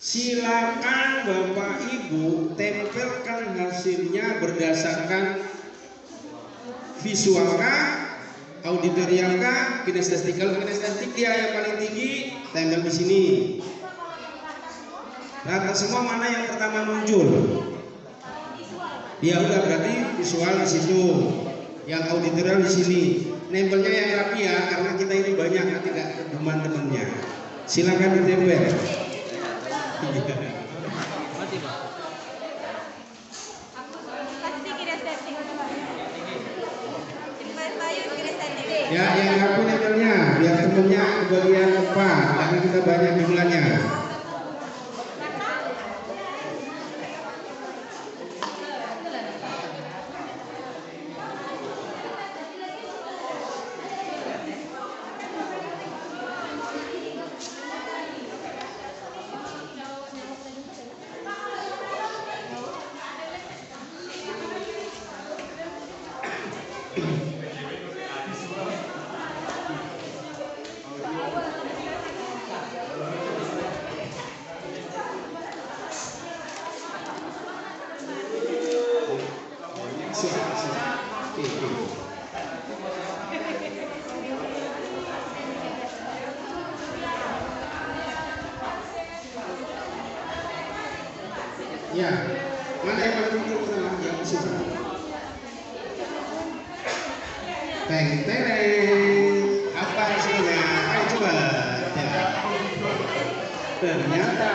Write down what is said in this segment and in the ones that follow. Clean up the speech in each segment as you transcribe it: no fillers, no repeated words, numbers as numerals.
Silakan Bapak Ibu tempelkan hasilnya berdasarkan visual kah, auditorial kah, kinestetik. Kalau kinestetik dia yang paling tinggi, tempel di sini. Rata semua mana yang pertama muncul? Ya udah, berarti visual di situ. Yang auditorial di sini. Nempelnya yang rapi ya, karena kita ini banyak, nanti gak keduman temennya. Silakan ditempel. Ya, yang rapi nempelnya, biar temennya bagian depan, karena kita banyak jumlahnya. Ya, mana yang paling tinggi pertama? Yang susah. Teng-tereng. Apa hasilnya? Ayo coba. Ya. Ternyata.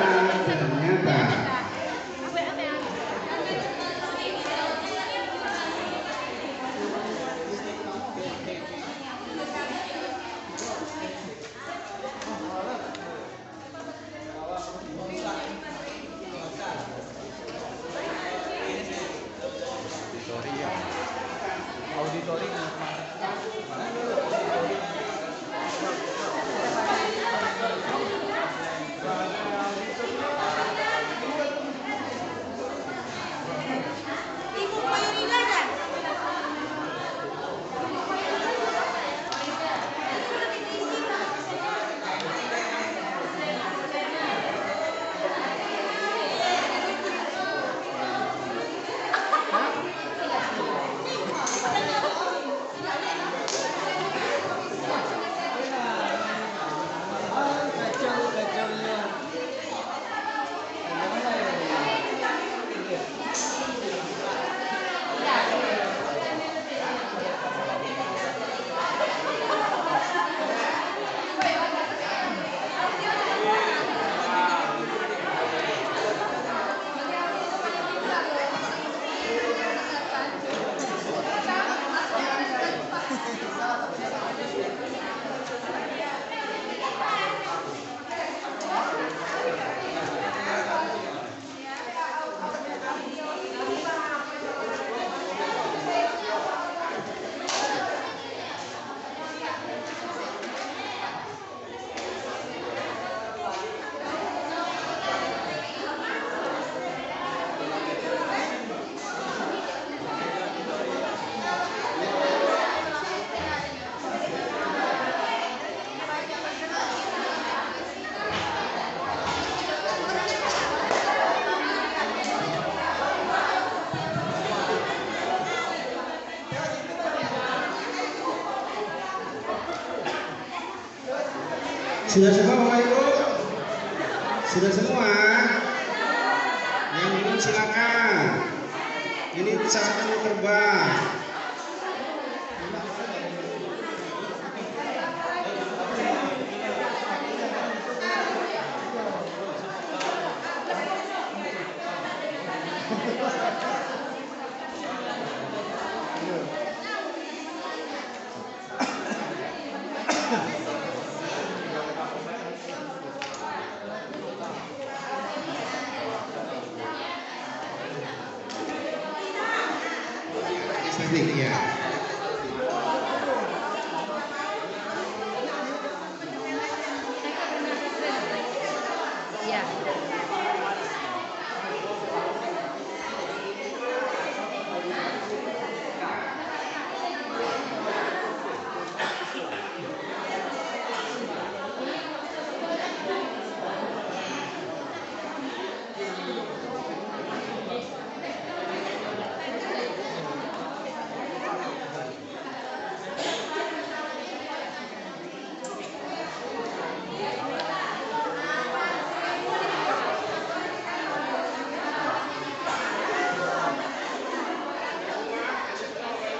Sudah semua Bapak Ibu? Sudah semua? Yang belum silakan. Ini pesawat terbang. Ya.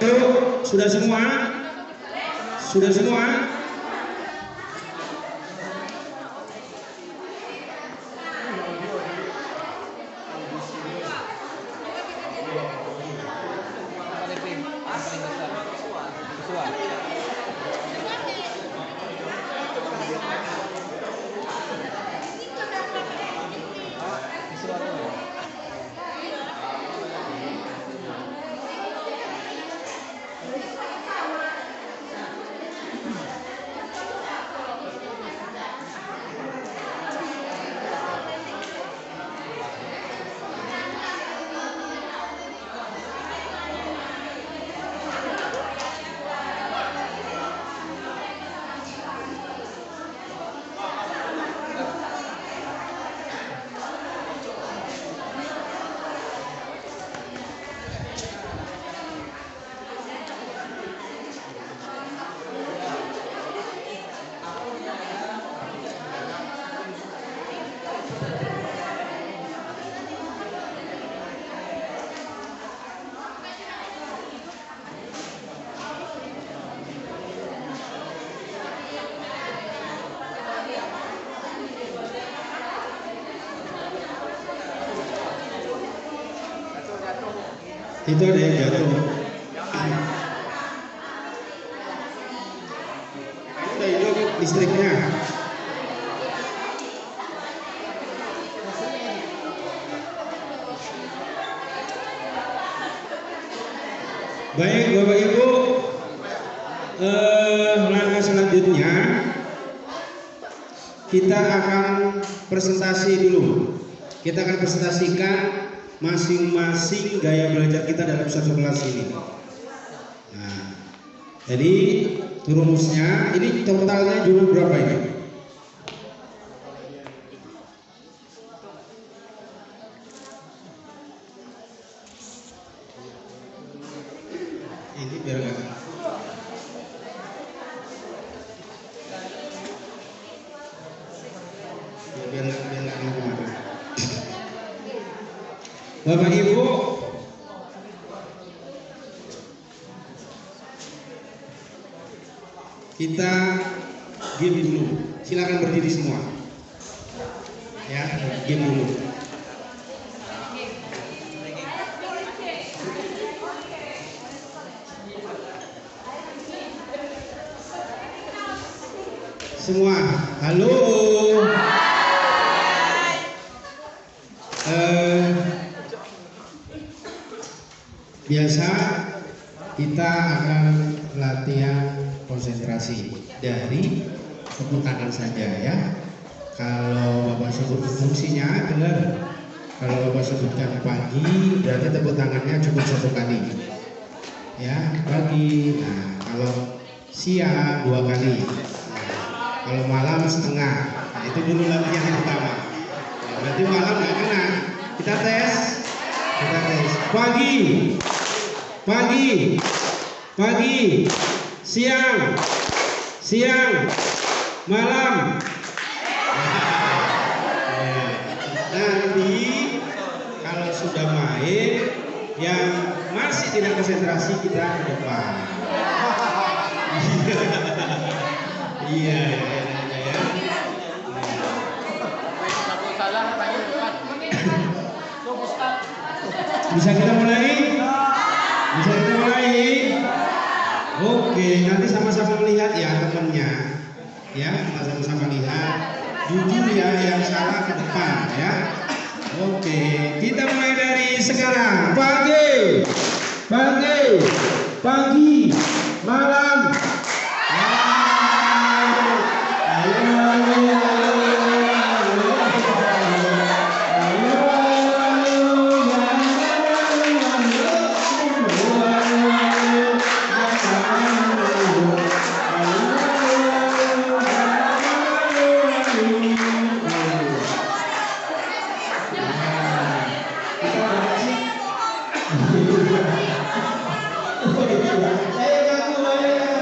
Satu, sudah semua? Sudah semua? Itu ada yang jatuh. Udah hidup listriknya. Baik Bapak Ibu, langkah selanjutnya kita akan presentasi dulu. Kita akan presentasikan masing-masing gaya belajar kita dalam satu kelas ini. Nah, jadi rumusnya ini totalnya jumlah berapa ini? Ini biar nggak. Ya, biar nggak kemana-mana. Bapak Ibu, kita game dulu. Silakan berdiri semua. Ya, game dulu. Semua, halo. Biasa kita akan latihan konsentrasi dari tepuk tangan saja ya. Kalau Bapak sebut fungsinya benar. Kalau Bapak sebutkan pagi berarti tepuk tangannya cukup satu kali. Ya, pagi. Nah, kalau siang 2 kali. Nah, kalau malam setengah. Nah, itu dulu latihan yang pertama. Nah, berarti malam nggak kena. Kita tes. Pagi, siang, malam. Nanti kalau sudah main, yang masih tidak konsentrasi kita ke depan. Iya. Bisa kita mulai? Oke, nanti sama-sama melihat ya temannya. Ya, sama-sama lihat. Jujur ya, yang salah ke depan ya. Oke, kita mulai dari sekarang. Pagi, malam. Saya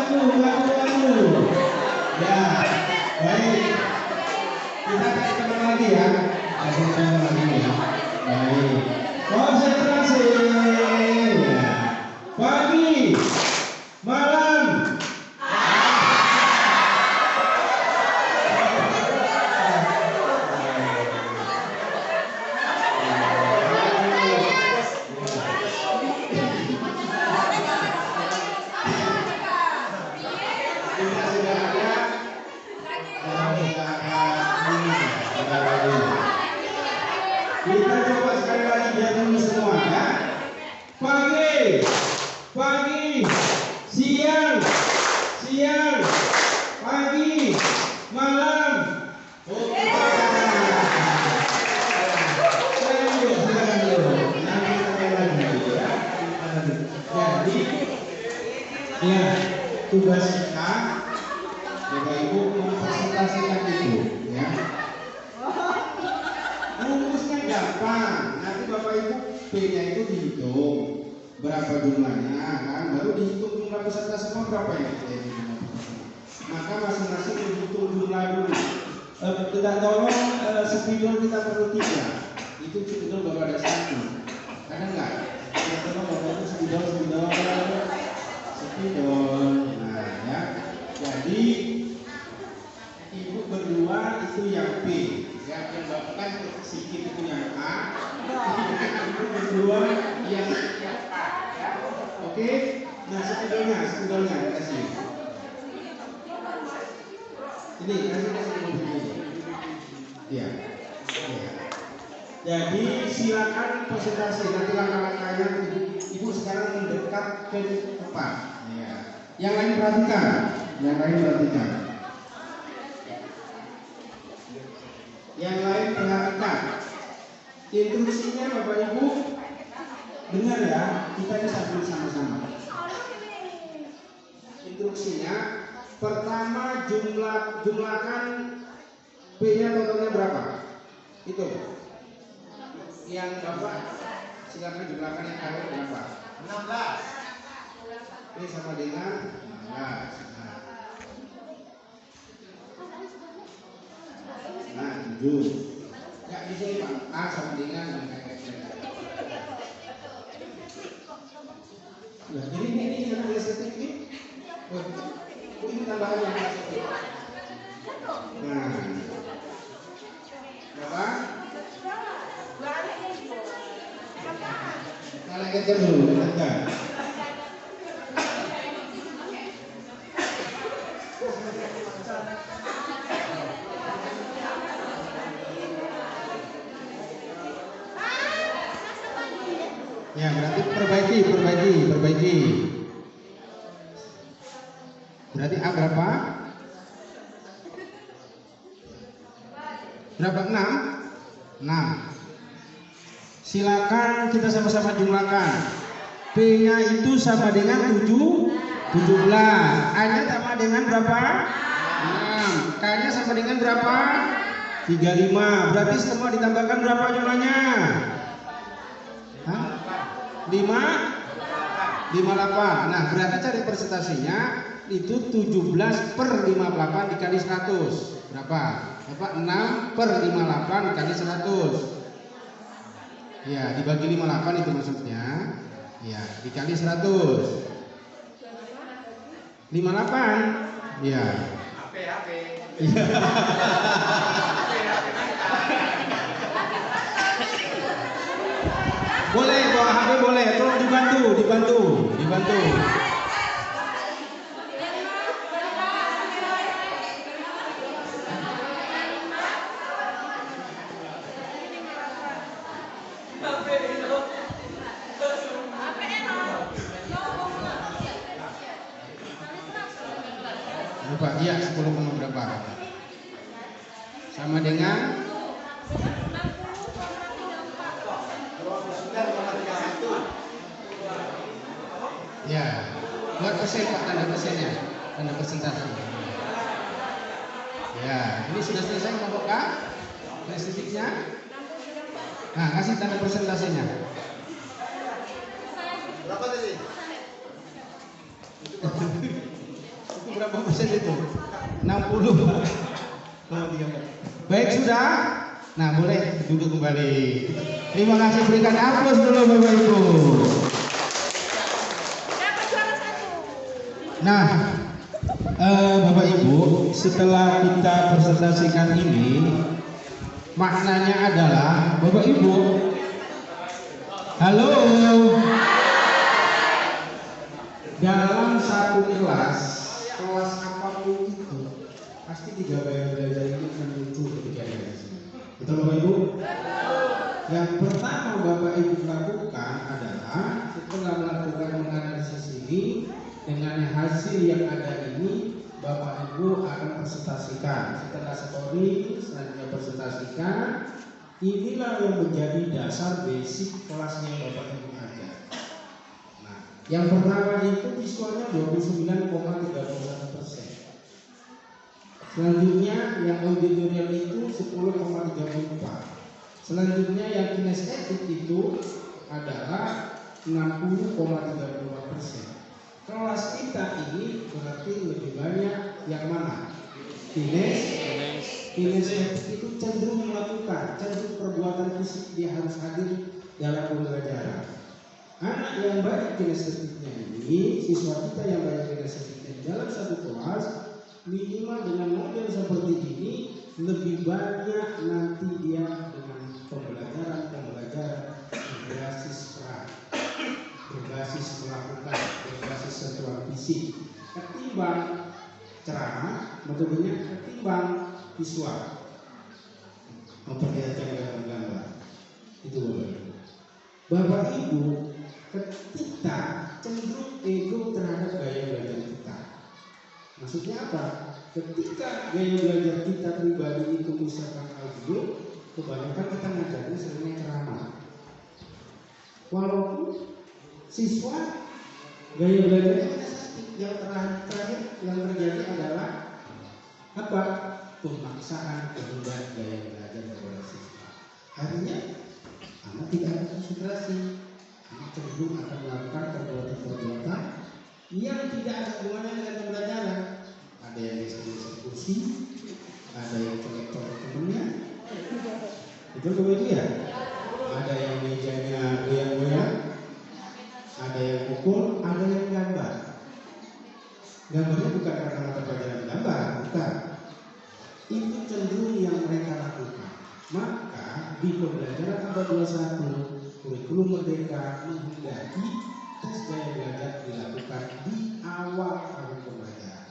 Kita coba sekali lagi biar dulu semua ya. Pagi, pagi, siang, siang, pagi, malam. Oke. Silakan dulu. Nanti sekali lagi ya. Jadi, ya tugas kita, Bapak Ibu mempresentasikan itu, ya. Rumusnya gampang. Nanti Bapak Ibu P-nya itu dihitung berapa jumlahnya, kan? Baru dihitung jumlah peserta semua berapa ya? Maka masing-masing dihitung jumlah dulu. Kita tolong spidol kita perlu 3. Itu spidol baru ada 1. Ada nggak? Kita tolong Bapak Ibu spidol. Nah ya. Jadi Ibu berdua itu yang P. Yang Bapak kan sedikit itu yang A. Ibu berdua yang A. Ya. Oke. Nah spidolnya kasih. Ini kasih begini. Ya. Jadi silakan presentasi. Nanti langkah-langkahnya Ibu sekarang mendekat ke depan. Ya. Yang lain perhatikan. Yang lain perhatikan. Instruksinya Bapak Ibu dengar ya. Kita ini sambil sama-sama. Instruksinya pertama jumlahkan P-nya totalnya berapa? Itu. Yang Bapak silakan jumlahkan yang kalian berapa? 16. Ini sama dengan 16. Nah, 7. Ya di sini Pak. A sama dengan nah, jadi ini yang tulis ketik ini. Ini tambahan yang ketik. Nah. Berapa? Kita lanjutkan dulu, bentar. Ya, berarti perbaiki. Berarti A berapa? Berapa? 6. Silakan kita sama-sama jumlahkan. P-nya itu sama dengan 17. A-nya sama dengan berapa? 6. K-nya sama dengan berapa? 35. Berarti semua ditambahkan berapa jumlahnya? 58. Nah, berarti cari persentasinya itu 17/58 dikali 100. Berapa? 6/58 dikali 100. Ya, dibagi 58 itu maksudnya. Ya, dikali 100. 58. Ya. HP. Iya. Boleh bawa HP boleh, tolong dibantu. Berapa? Iya, 10, berapa? Sama dengan ya, buat persen Pak, tanda persennya, tanda persentase. Ya, ini sudah selesai Bapak Kak? Statistiknya. Nah, kasih tanda persentasenya. Berapa tadi? Itu berapa persen itu? 60. Baik sudah. Nah, boleh duduk kembali. Terima kasih, berikan aplaus dulu Bapak Ibu. Nah, Bapak Ibu, setelah kita presentasikan ini, maknanya adalah Bapak Ibu, halo, dalam satu kelas apapun itu pasti 3 bayar belajar itu akan muncul ketika ada di sini. Betul Bapak Ibu? Yang pertama Bapak Ibu lakukan adalah setelah melakukan menganalisis ini, dengan hasil yang ada ini Bapak Ibu akan presentasikan. Setelah story, selanjutnya presentasikan. Inilah yang menjadi dasar basic kelasnya Bapak Ibu ajar. Nah, yang pertama itu visualnya 29,31%. Selanjutnya yang auditorial itu 10,34. Selanjutnya yang kinestetik itu adalah 60,35%. Kelas kita ini berarti lebih banyak yang mana? Kinestetik itu cenderung melakukan, cenderung perbuatan fisik, dia harus hadir dalam pembelajaran. Anak yang banyak kinestetiknya ini, siswa kita yang banyak kinestetiknya dalam satu kelas, minimal dengan model seperti ini lebih banyak nanti dia dengan pembelajaran berbasis peran, berbasis melakukan, berbasis sentuhan fisik, ketimbang ceramah, metodenya ketimbang visual, memperlihatkan gambar-gambar. Itu Bapak Ibu, ketika cenderung ego terhadap gaya belajar kita. Maksudnya apa? Ketika gaya belajar kita pribadi itu misalkan audio, kebanyakan kita ngajarnya seringnya ceramah. Walaupun siswa gaya belajarnya yang terakhir yang terjadi adalah apa? Pemaksaan kehendak gaya belajar kepada siswa. Akhirnya anak tidak ada konsentrasi, anak cenderung akan melakukan perbuatan-perbuatan yang tidak ada hubungannya dengan pembelajaran. Ada yang geser kursi, ada yang colek-colek temennya, itu kemudian ada yang mejanya goyang-goyang, ada yang pukul, ada yang gambar. Gambarnya bukan karena mata pelajaran gambar, bukan. Itu cenderung yang mereka lakukan. Maka di pembelajaran abad 21 kurikulum merdeka menghendaki tes gaya belajar dilakukan di awal tahun pembelajaran.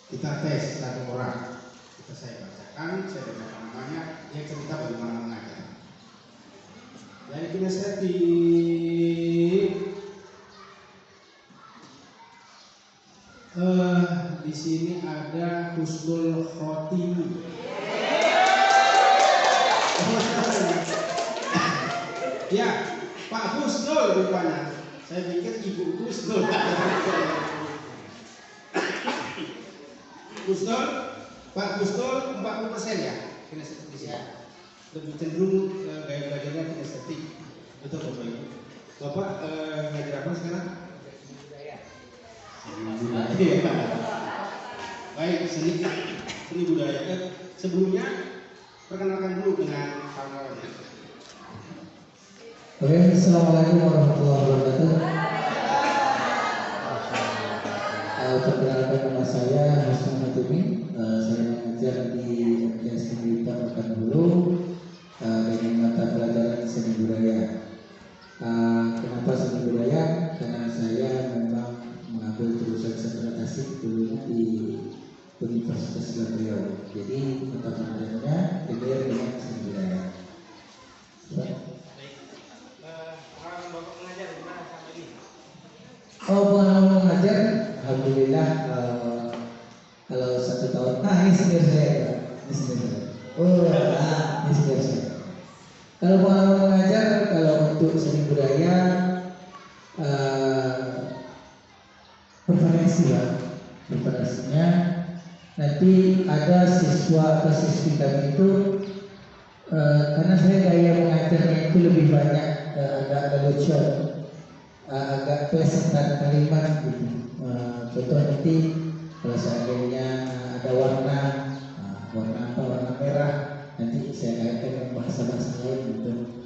Kita tes satu orang, saya bacakan namanya, dia cerita bagaimana mengajar. Dari kinestetik, di sini ada Husnul Khotimah. Ya, Pak Husnul rupanya. Saya pikir Ibu Husnul. Husnul, Pak Husnul 40% ya kinestetik di sini. Lebih cenderung gaya belajarnya kinestetik. Betul Bapak Ibu. Bapak ngajar apa sekarang? Seni budaya. Baik, seni budaya. Sebelumnya perkenalkan dulu dengan kawan-kawannya. Oke, assalamualaikum warahmatullahi wabarakatuh. Perkenalkan nama saya Husnul Khotimah. Saya mengajar di MTS Pendidikan Pekanbaru dengan mata pelajaran seni budaya. Kenapa seni budaya? Karena saya memang mengambil jurusan sastra tasik dulunya di Universitas Riau. Jadi mata pelajarannya beda dengan seni budaya. Pengalaman mengajar, alhamdulillah kalau 1 tahun. Ini senior saya. Ini senior saya. Kalau pengalaman mengajar, kalau untuk seni budaya preferensi ya, preferensinya nanti ada siswa atau siswi kami itu karena saya gaya mengajarnya itu lebih banyak agak lucu. Agak plesetan kalimat gitu. Contoh nanti kalau seandainya ada warna warna merah, nanti saya kaitkan dengan bahasa-bahasa lain gitu.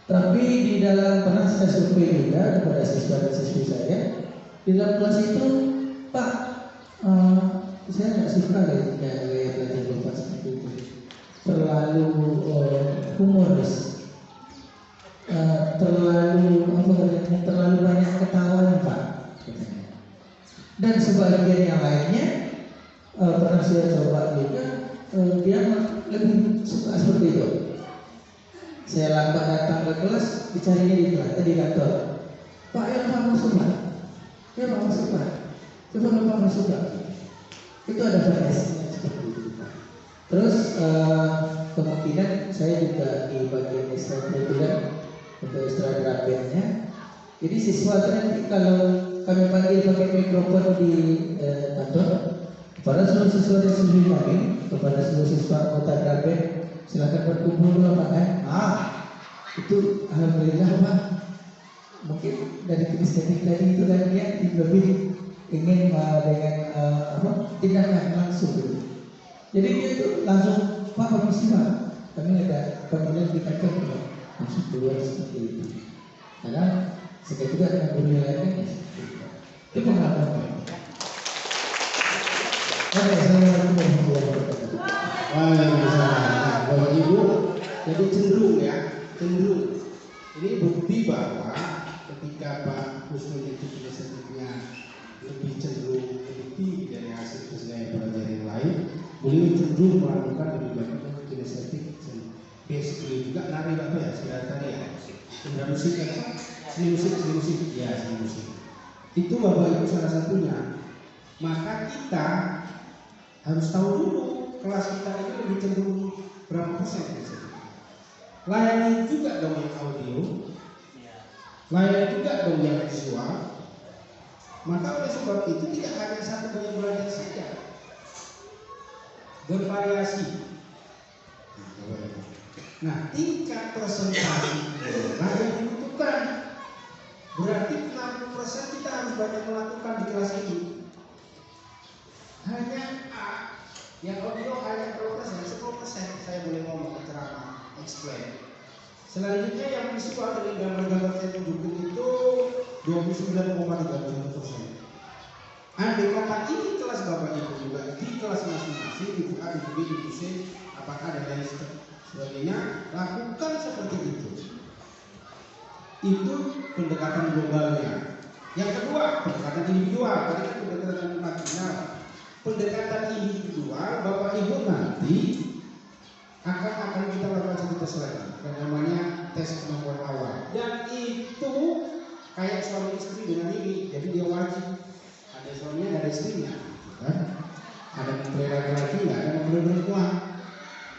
Tapi di dalam pernah saya survei juga kepada siswa dan siswi saya di dalam kelas itu, Pak, saya nggak suka gaya belajar Bapak seperti itu, terlalu humoris. Terlalu banyak ketawa Pak. Dan sebagian yang lainnya pernah saya coba juga dia lebih suka seperti itu. Saya lambat datang ke kelas, dicarinya di kelas, di kantor. Pak, ya Pak masuk Pak. Ya Pak masuk Pak. Coba Pak masuk Pak. Itu ada variasinya seperti itu. Terus kemungkinan saya juga di bagian ekstrakurikuler untuk ekstradirapennya. Jadi siswa itu nanti kalau kami panggil pakai mikrofon di kantor, kepada seluruh siswa dan siswi kami, kepada seluruh siswa anggota Drapen, silakan berkumpul di lapangan. Itu alhamdulillah Pak. Mungkin dari kinesthetik tadi itu kan dia lebih ingin dengan tindakan langsung gitu. Jadi dia itu langsung Pak permisi Pak, kami ada panggilan di kantor Pak, langsung keluar seperti itu. Karena sekitar juga dengan guru yang lainnya itu pengalaman Pak. Assalamualaikum warahmatullahi wabarakatuh. Waalaikumsalam. Bapak Ibu, jadi cenderung ya, cenderung. Ini bukti bahwa ketika Pak Kusnul itu kinesetiknya lebih cenderung lebih tinggi dari hasil tes gaya belajar yang lain, beliau cenderung melakukan lebih banyak kinestetik. Basically juga nari apa ya, sudah tadi ya, seni musik apa? Seni musik, ya seni musik. Itu Bapak Ibu salah satunya. Maka kita harus tahu dulu kelas kita ini lebih cenderung berapa persen. Layani juga dong yang audio, layani juga dong yang visual. Maka oleh sebab itu tidak hanya satu gaya belajar saja, bervariasi. Nah, tingkat presentasi yang dibutuhkan berarti 60% kita harus banyak melakukan di kelas ini. Hanya yang audio hanya 10% saya boleh ngomong ceramah, explain. Selanjutnya yang visual dari gambar-gambar saya tunjukin itu 29,31%. Andai kata ini kelas Bapak Ibu juga di kelas masing-masing, Ibu A, Ibu B, Ibu C, apakah ada dan sebagainya, lakukan seperti itu. Itu pendekatan globalnya. Yang kedua, pendekatan individual. Tadi kan pendekatan marginal. Pendekatan individual, Bapak Ibu nanti akan kita lakukan satu tes lagi, yang namanya tes kemampuan awal. Dan itu kayak suami istri dengan ini, jadi dia wajib. Ada suaminya, ada istrinya, kan? Ada mempelai laki-laki, nggak ada mempelai perempuan.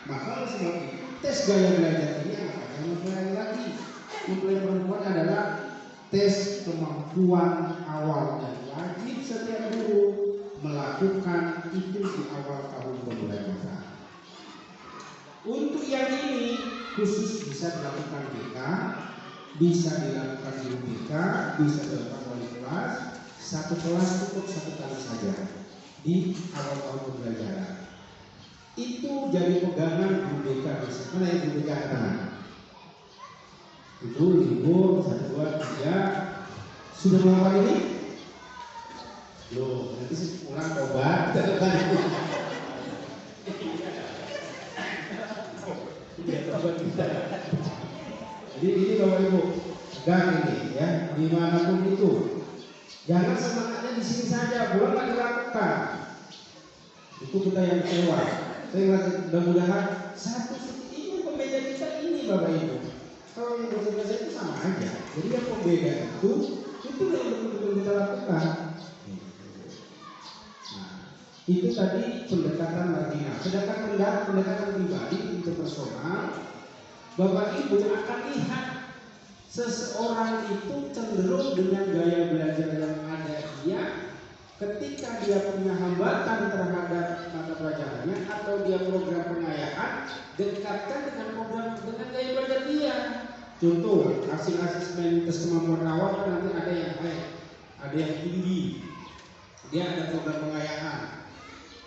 Maka oleh sebab itu tes gaya belajar ini akan mempelai laki. Mempelai perempuan adalah tes kemampuan awal dan wajib setiap guru melakukan itu di awal tahun pembelajaran. Untuk yang ini khusus bisa dilakukan BK, bisa dilakukan di UBK, bisa dilakukan oleh kelas. Satu kelas cukup satu kali saja di awal tahun pembelajaran. Itu jadi pegangan UBK. Mana yang UBK tangan? Itu libur 1, 2, 3. Sudah melakukan ini? Loh, nanti pulang obat. Jadi ini Bapak Ibu, pegang ini ya, dimanapun itu. Jangan semangatnya di sini saja, pulang nggak dilakukan. Itu kita yang kecewa. Saya mudah-mudahan satu ini pembeda kita ini Bapak Ibu. Kalau yang bahasa itu sama aja. Jadi yang pembeda itu yang betul-betul kita lakukan. Itu tadi pendekatan marginal. Sedangkan pendekatan pribadi interpersonal, Bapak Ibu akan lihat seseorang itu cenderung dengan gaya belajar yang ada dia ketika dia punya hambatan terhadap mata pelajarannya atau dia program pengayaan, dekatkan dengan program dengan gaya belajar dia. Contoh, hasil asesmen tes kemampuan awal kan nanti ada yang high, ada yang tinggi. Dia ada program pengayaan.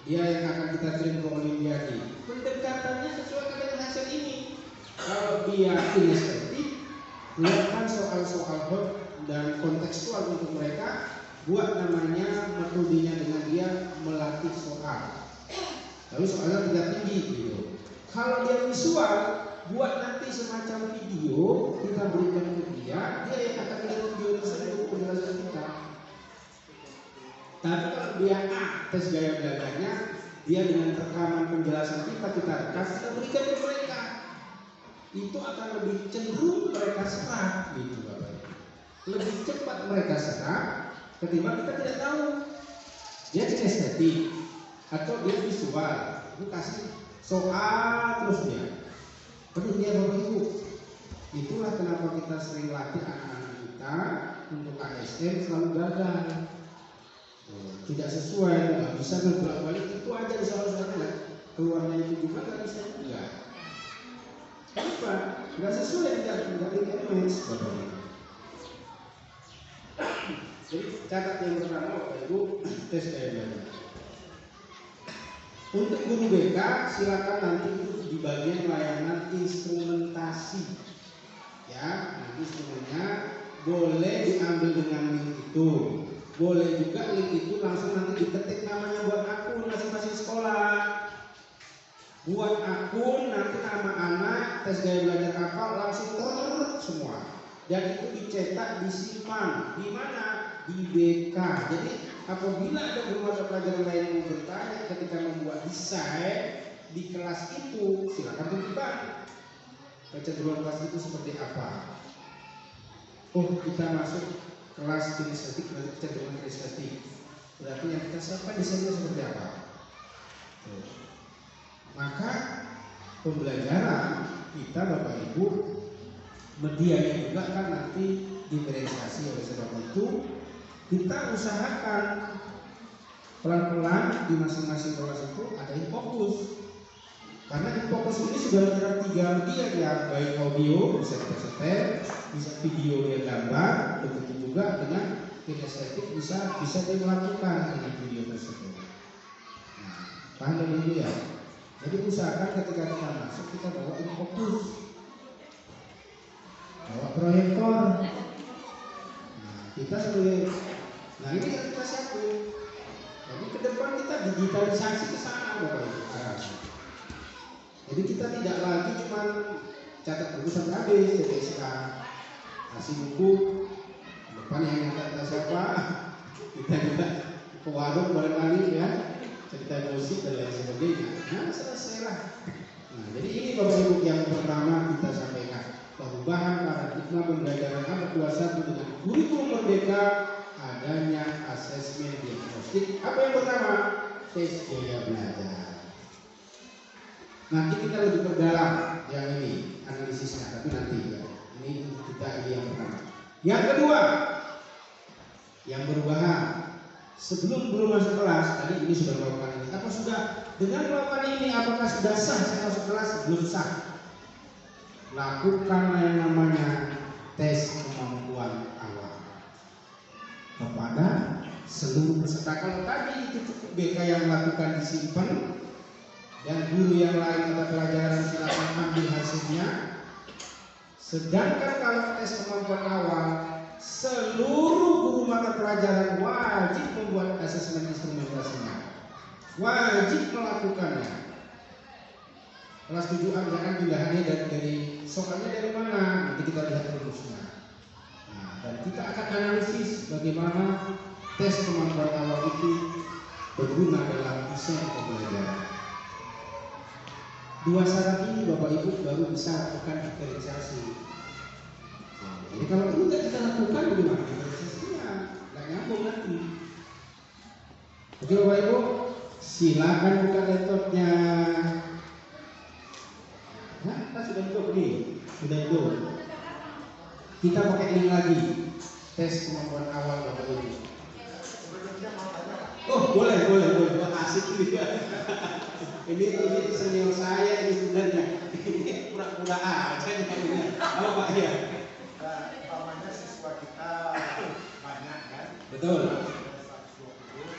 Dia yang akan kita kirim ke Olimpiade. Pendekatannya sesuai dengan hasil ini. Kalau dia kinestetik, lihatkan soal-soal hot dan kontekstual untuk mereka, buat namanya metodenya dengan dia melatih soal. Lalu soalnya tidak tinggi gitu. Kalau dia visual, buat nanti semacam video kita berikan ke dia yang akan melihat video tersebut penjelasan kita. Tapi kalau dia tes gaya belajarnya, dia dengan rekaman penjelasan kita masyarakat kita berikan ke mereka, itu akan lebih cenderung mereka serap gitu Bapak Ibu. Lebih cepat mereka serap ketimbang kita tidak tahu dia kinestetik atau dia visual, itu kasih soal terus dia. Penting ya Bapak Ibu. Itulah kenapa kita sering latih anak-anak kita untuk ASN selalu gagal. Tidak sesuai, nggak bisa bolak-balik itu aja di soal-soalnya. Keluarnya itu juga nggak bisa juga. Kenapa? Nggak sesuai, nggak image Bapak Ibu. Jadi catat yang pertama Bapak Ibu, tes gaya belajar. Untuk guru BK silakan nanti di bagian layanan instrumentasi, ya, nanti instrumennya boleh diambil dengan link itu, boleh juga link itu langsung nanti diketik namanya buat akun masing-masing sekolah. Buat akun nanti nama anak, tes gaya belajar apa langsung semua. Dan itu dicetak, disimpan di mana? Di BK. Jadi apabila ada guru mata pelajaran lain yang bertanya ketika membuat desain di kelas itu, silakan tunjukkan kecenderungan kelas itu seperti apa. Oh, kita masuk kelas kinestetik, berarti kecenderungan kinestetik. Berarti yang kita siapkan desainnya seperti apa? Maka pembelajaran kita Bapak Ibu medianya juga kan nanti diferensiasi. Oleh sebab itu kita usahakan pelan-pelan di masing-masing kelas itu ada yang fokus, karena yang fokus ini sudah ada 3 media ya, baik audio bisa kita setel, bisa video ya gambar, begitu juga dengan kinestetik bisa dia melakukan dengan video tersebut. Nah, paham dulu ya. Jadi usahakan ketika kita masuk kita bawa ini fokus, bawa proyektor. Nah, kita sebagai, nah ini yang kita siapin. Jadi ke depan kita digitalisasi ke sana Bapak Ibu. Jadi kita tidak lagi cuma catat buku sampai habis, CTSK, kasih buku, depan yang nyata siapa, kita juga ke warung barangkali ya, cerita musik dan lain sebagainya. Nah selesai lah. Nah jadi ini Bapak Ibu yang pertama kita sampaikan, perubahan paradigma pembelajaran abad 21 dengan kurikulum merdeka, adanya asesmen diagnostik. Apa yang pertama? Tes gaya belajar. Nanti kita lebih perdalam yang ini analisisnya, tapi nanti ya. Ini kita yang pertama. Yang kedua, yang berubahan. Sebelum belum masuk kelas, tadi ini sudah melakukan ini. Apa sudah dengan melakukan ini? Apakah sudah sah saya masuk kelas? Belum sah. Lakukan yang namanya tes kemampuan awal kepada seluruh peserta. Kalau tadi itu cukup BK yang melakukan disimpan dan guru yang lain mata pelajaran silakan ambil hasilnya. Sedangkan kalau tes kemampuan awal, seluruh guru mata pelajaran wajib membuat asesmen instrumentasinya, wajib melakukannya. Kelas 7A misalkan pindahannya dari soalnya dari mana? Nanti kita lihat rumusnya. Nah, dan kita akan analisis bagaimana tes kemampuan awal itu berguna dalam desain pembelajaran. 2 syarat ini Bapak Ibu baru bisa lakukan diferensiasi. Jadi kalau itu tidak kita lakukan bagaimana diferensiasinya? Nggak nyambung nanti. Oke Bapak Ibu, silakan buka laptopnya. Nah, kita sudah hidup nih, sudah hidup. Kita pakai link lagi, tes kemampuan awal Bapak Ibu. Oh boleh, asik nih. Ini senior saya ini sebenarnya. Ini pura-pura aja nih. Halo Pak ya. Utamanya siswa kita banyak kan. Betul.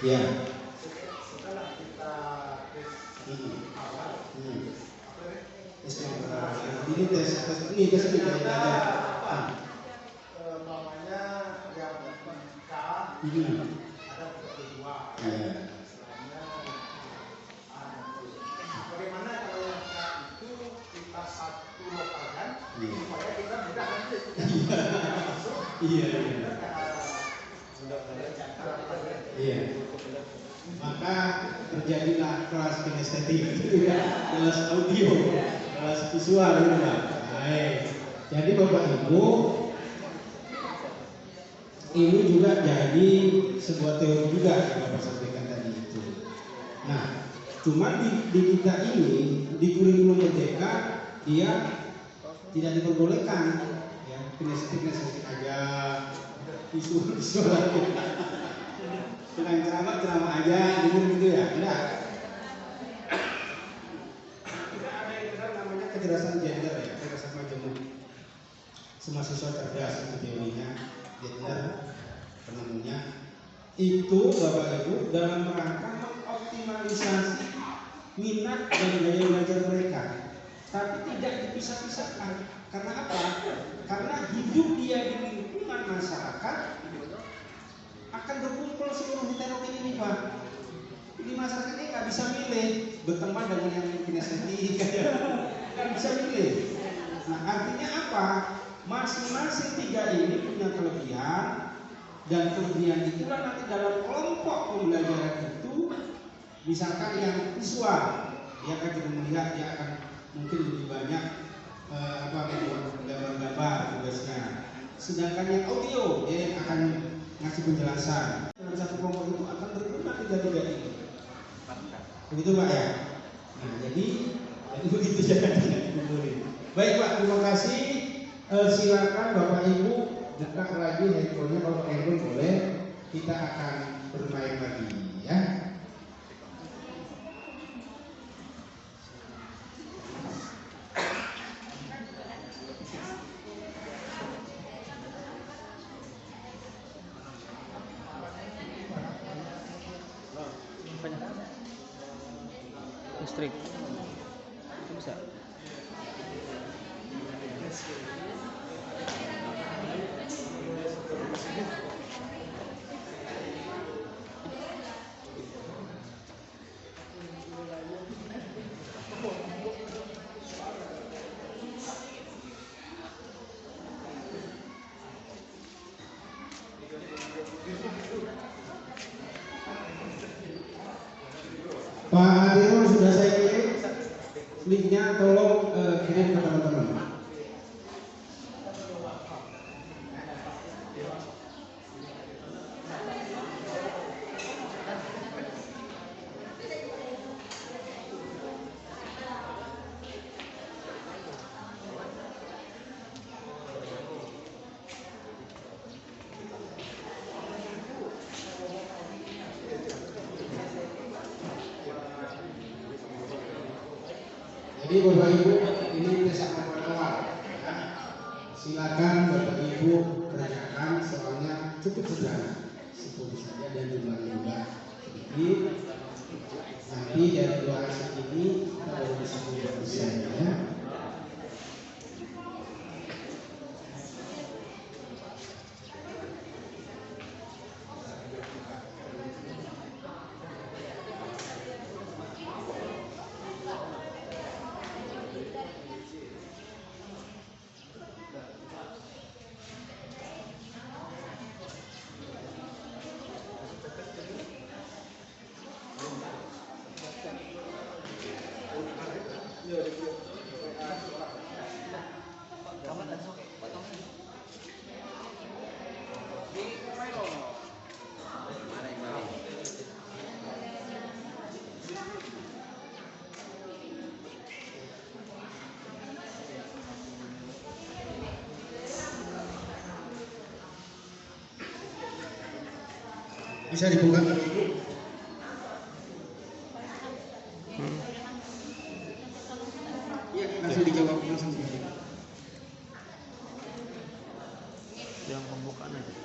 Iya. Setelah kita tes awal, Tes ini tes ini ternyata umpamanya yang K ada kedua. Istilahnya bagaimana kalau yang K itu kita satu lokalkan supaya kita mudah nanti masuk. Iya. Maka terjadilah kelas kinestetik, gitu ya, kelas audio, kelas visual gitu Pak. Baik. Jadi Bapak Ibu, ini juga jadi sebuah teori juga yang Bapak sampaikan tadi itu. Nah, cuma di kita ini di kurikulum merdeka dia tidak diperbolehkan ya kinestetik aja, visual aja, dengan ceramah aja gitu ya. Enggak. Tidak ada yang kenal namanya kecerdasan gender ya, kecerdasan majemuk. Semua siswa cerdas itu teorinya gender namanya. Itu Bapak Ibu dalam rangka mengoptimalisasi minat dan gaya belajar mereka, tapi tidak dipisah-pisahkan. Karena apa? Karena hidup dia di lingkungan masyarakat akan berkumpul seluruh heterogen ini Pak. Di masyarakat ini nggak bisa milih berteman dengan yang kinestetik, nggak bisa milih. Nah artinya apa? Masing-masing tiga ini punya kelebihan, dan kelebihan itulah nanti dalam kelompok pembelajaran itu, misalkan yang visual, dia akan tidak melihat, dia akan mungkin lebih banyak gambar-gambar tugasnya. Sedangkan yang audio, dia akan ngasih penjelasan. Dalam satu kelompok itu akan berguna tiga-tiga ini. Begitu Pak ya. Nah jadi begitu saja. Baik Pak, terima kasih. Silakan Bapak Ibu buka lagi handphonenya, kalau handphone boleh, kita akan bermain lagi ya. Listrik bisa. Pak Adiro sudah saya kirim linknya, tolong kirim ke teman-teman. Jadi Bapak Ibu, ini tes awal. Silakan Bapak Ibu kerjakan, soalnya cukup sederhana, 10 saja dan jumlahnya juga sedikit. Nanti dari dua hasil ini kita baru bisa menjawab ya. Bisa dibuka Bapak Ibu? Iya, langsung dijawab langsung. Yang pembukaan aja.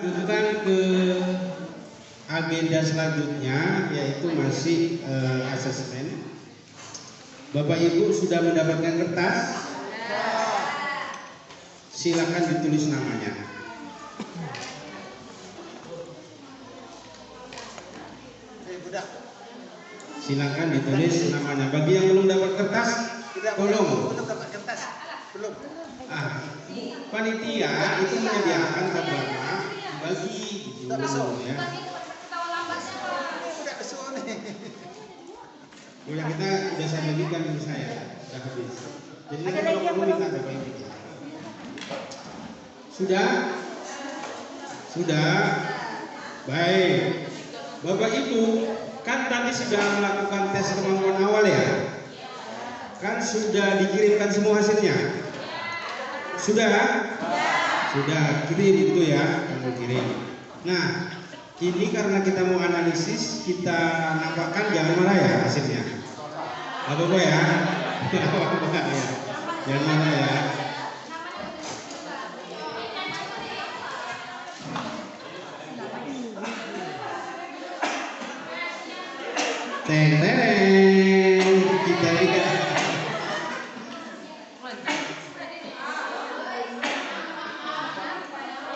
Lanjutkan ke agenda selanjutnya, yaitu masih asesmen. Bapak Ibu sudah mendapatkan kertas? Silakan ditulis namanya. Silakan ditulis namanya. Bagi yang belum dapat kertas, tolong. Belum dapat kertas. Belum. Panitia itu menyediakan tabelnya bagi gitu ya. Udah kesel nih. Oh, yang kita sudah saya bagikan ke saya, sudah habis. Jadi kalau perlu minta Bapak Ibu. Sudah? Sudah? Baik. Bapak Ibu, kan tadi sudah melakukan tes kemampuan awal ya? Kan sudah dikirimkan semua hasilnya? Sudah? Sudah, kirim itu ya, kamu kirim. Nah, ini karena kita mau analisis, kita nampakkan jangan marah ya hasilnya. Apa-apa ya? Apa-apa ya. Jangan marah ya. Teng-teng, kita lihat.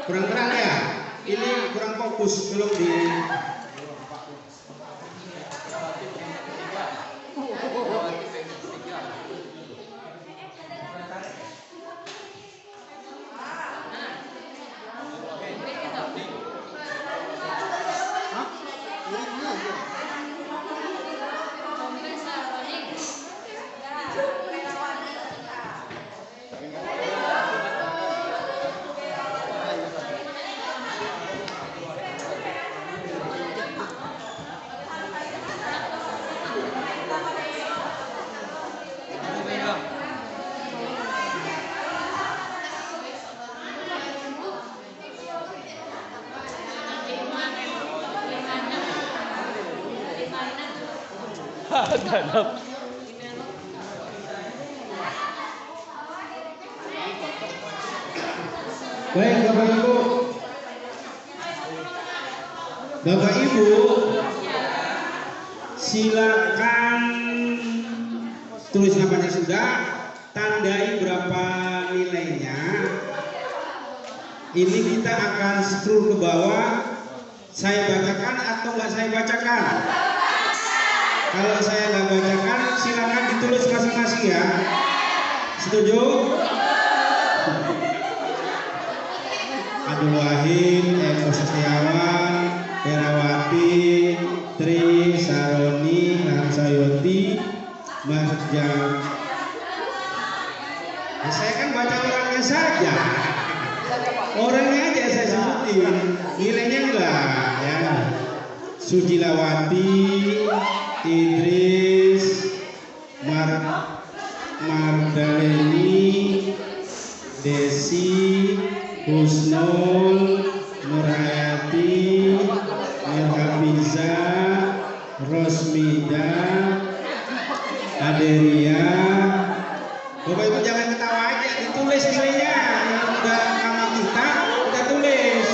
Kurang terang ya? Ini kurang fokus belum di. Dalam. Baik Bapak Ibu. Bapak Ibu, silakan tulis namanya sudah, tandai berapa nilainya. Ini kita akan scroll ke bawah. Saya bacakan atau nggak saya bacakan? Kalau saya nggak bacakan, silakan ditulis masing-masing ya. Setuju? Abdul Wahid, Eko Setiawan, Herawati, Tri, Saroni, Hansayoti, Mas Jam. Nah, saya kan baca orangnya saja. Orangnya aja saya sebutin, nilainya enggak ya. Sujilawati, Idris, Mardaleni, Desi, Husnul, Nurhayati, Nurhafiza, Rosmida, Aderia. Bapak Ibu jangan ketawa aja, ditulis nilainya. Yang udah nama kita udah tulis.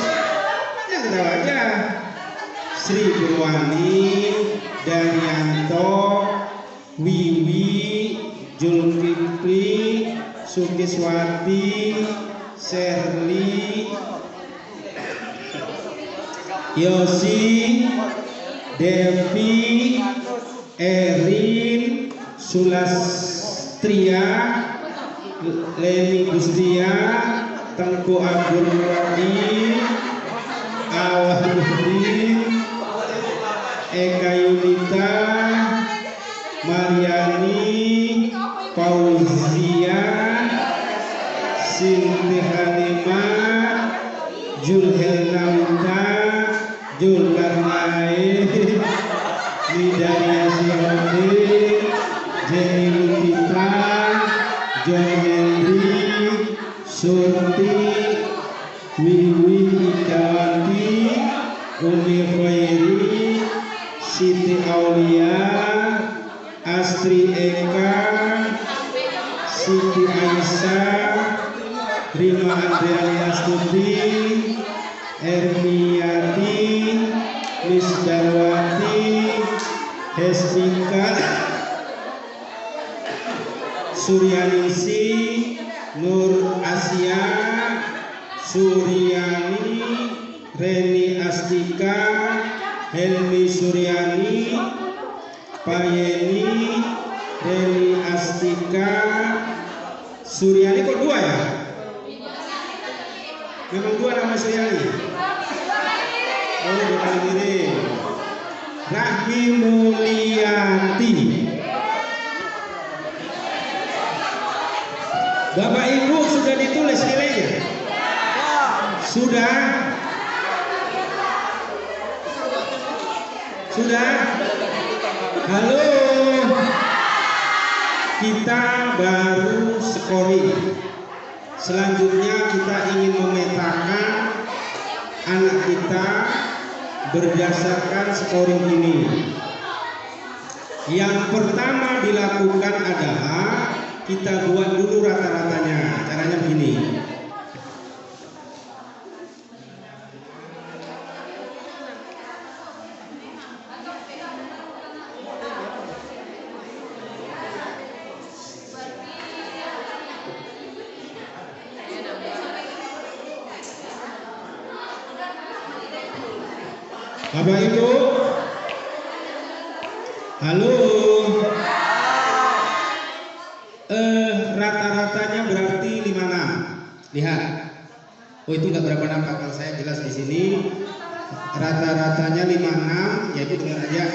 Jangan ketawa aja. Sri Purwani, Daryanto, Wiwi, Julkipli, Sukiswati, Sherly, Yosi, Devi, Erin, Sulastria, Leni Gustia, Tengku Abdul Rahim, Awaludin, Eka Yunita, Mariani, Fauzia, Sinti Halimah, Julhelnauta, Julkarnain, Lidania Sihodin, Jenny Lukita, John Henry, Surti, Wiwi Idawati, Umi Khairi, Siti Aulia, Astri Eka, Siti Aisyah, Rima Andreani Astuti, Erniati, Miss Darwati, Hestika, Suryanisi, Nur Asia, Suryani, Reni Astika, Helmi Suryani, Payeni, Reni Astika, Suryani kok dua ya? Memang dua nama Suryani? Oh, dua kali mirip. Rahmi Mulyati. Bapak Ibu sudah ditulis nilainya? Sudah? Sudah? Halo? Kita baru scoring. Selanjutnya kita ingin memetakan anak kita berdasarkan scoring ini. Yang pertama dilakukan adalah kita buat dulu rata-ratanya. Caranya begini. Bapak Ibu, halo. Rata-ratanya berarti 56. Lihat. Oh, itu nggak berapa nama, kalau saya jelas di sini. Rata-ratanya 56, yaitu dengan aja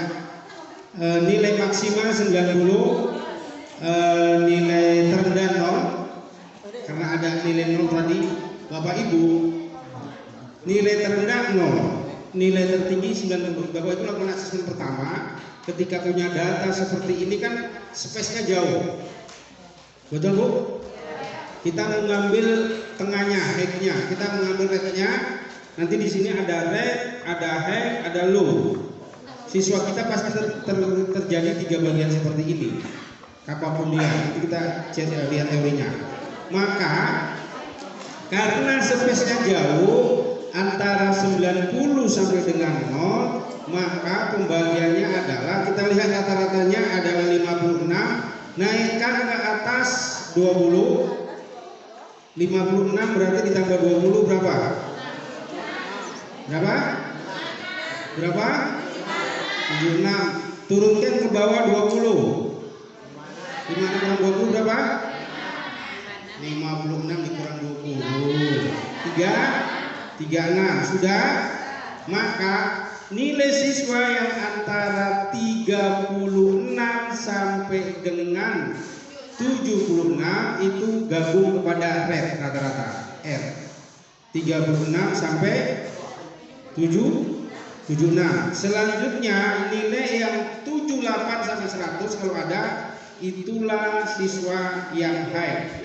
nilai maksimal 90, nilai terendah 0. Karena ada nilai 0 tadi. Bapak Ibu, nilai terendah 0. Nilai tertinggi 90. Bapak Ibu lakukan asesmen pertama. Ketika punya data seperti ini kan space-nya jauh. Betul Bu? Kita mengambil tengahnya, high-nya. Kita mengambil red-nya. Nanti di sini ada red, ada high, ada low. Siswa kita pasti terjadi 3 bagian seperti ini. Apapun dia, nanti kita lihat teorinya. Maka karena space-nya jauh antara 90 sampai dengan 0, maka pembagiannya adalah kita lihat rata-ratanya adalah 56, naikkan ke atas 20. 56 berarti ditambah 20 berapa? Berapa? Berapa? 76. Turunkan ke bawah 20. 56 kurang 20 berapa? 56 dikurang 20. 36. Sudah? Maka nilai siswa yang antara 36 sampai dengan 76 itu gabung kepada red rata-rata R. 36 sampai 76. Selanjutnya nilai yang 78 sampai 100 kalau ada, itulah siswa yang high.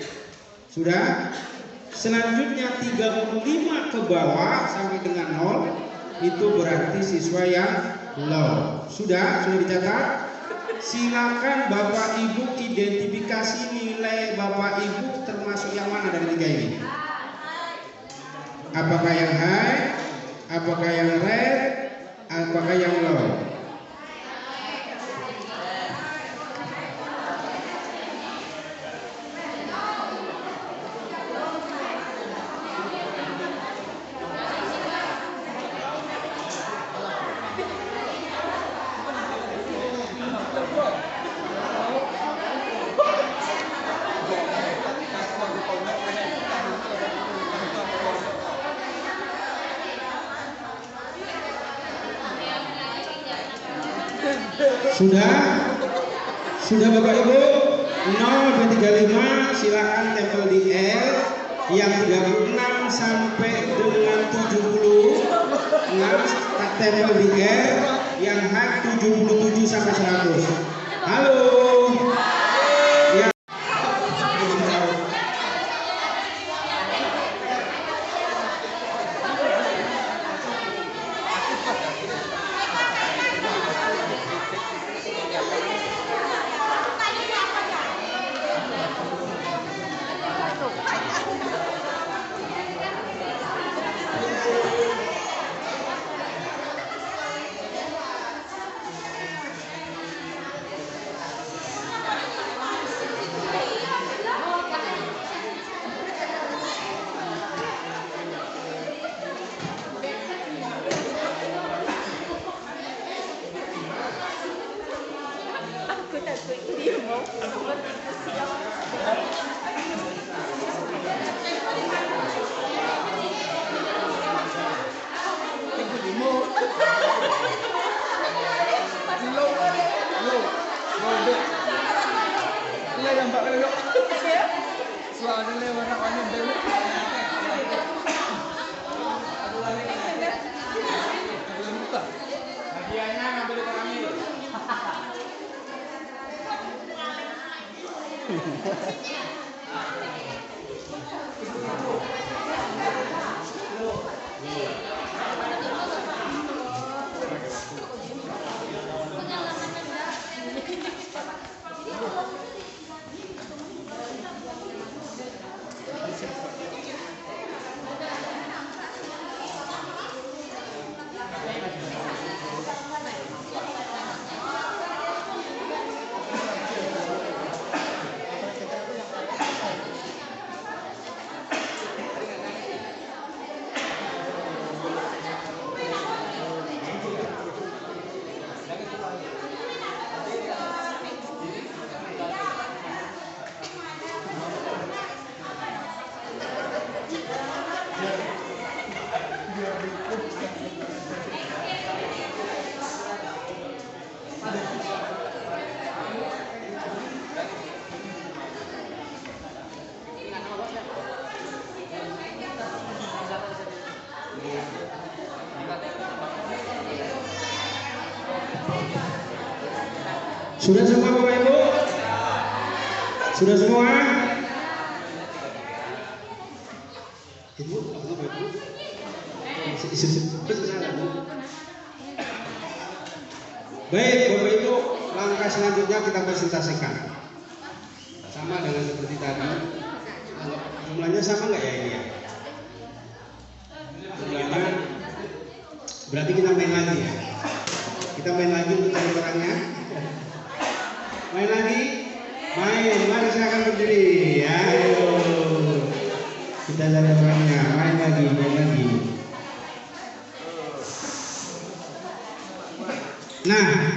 Sudah? Selanjutnya 35 ke bawah sampai dengan 0 itu berarti siswa yang low. Sudah dicatat? Silakan Bapak Ibu identifikasi nilai Bapak Ibu termasuk yang mana dari 3 ini? Apakah yang high? Apakah yang red? Apakah yang low? Sudah Bapak Ibu? 0 sampai 35 silakan tempel di L. Yang 36 sampai dengan 76 tempel di R. Yang H 77 sampai 100. Halo. Ya. Sudah semua Bapak Ibu? Sudah semua? Ibu, Bapak Ibu? Baik Bapak Ibu, langkah selanjutnya kita presentasikan. Sama dengan seperti tadi. Jumlahnya sama nggak ya ini ya? Jumlahnya berarti kita main lagi ya. Kita main lagi untuk cari orangnya. Main lagi, mari silakan berdiri ya. Ayo. Kita cari orangnya, main lagi. Nah,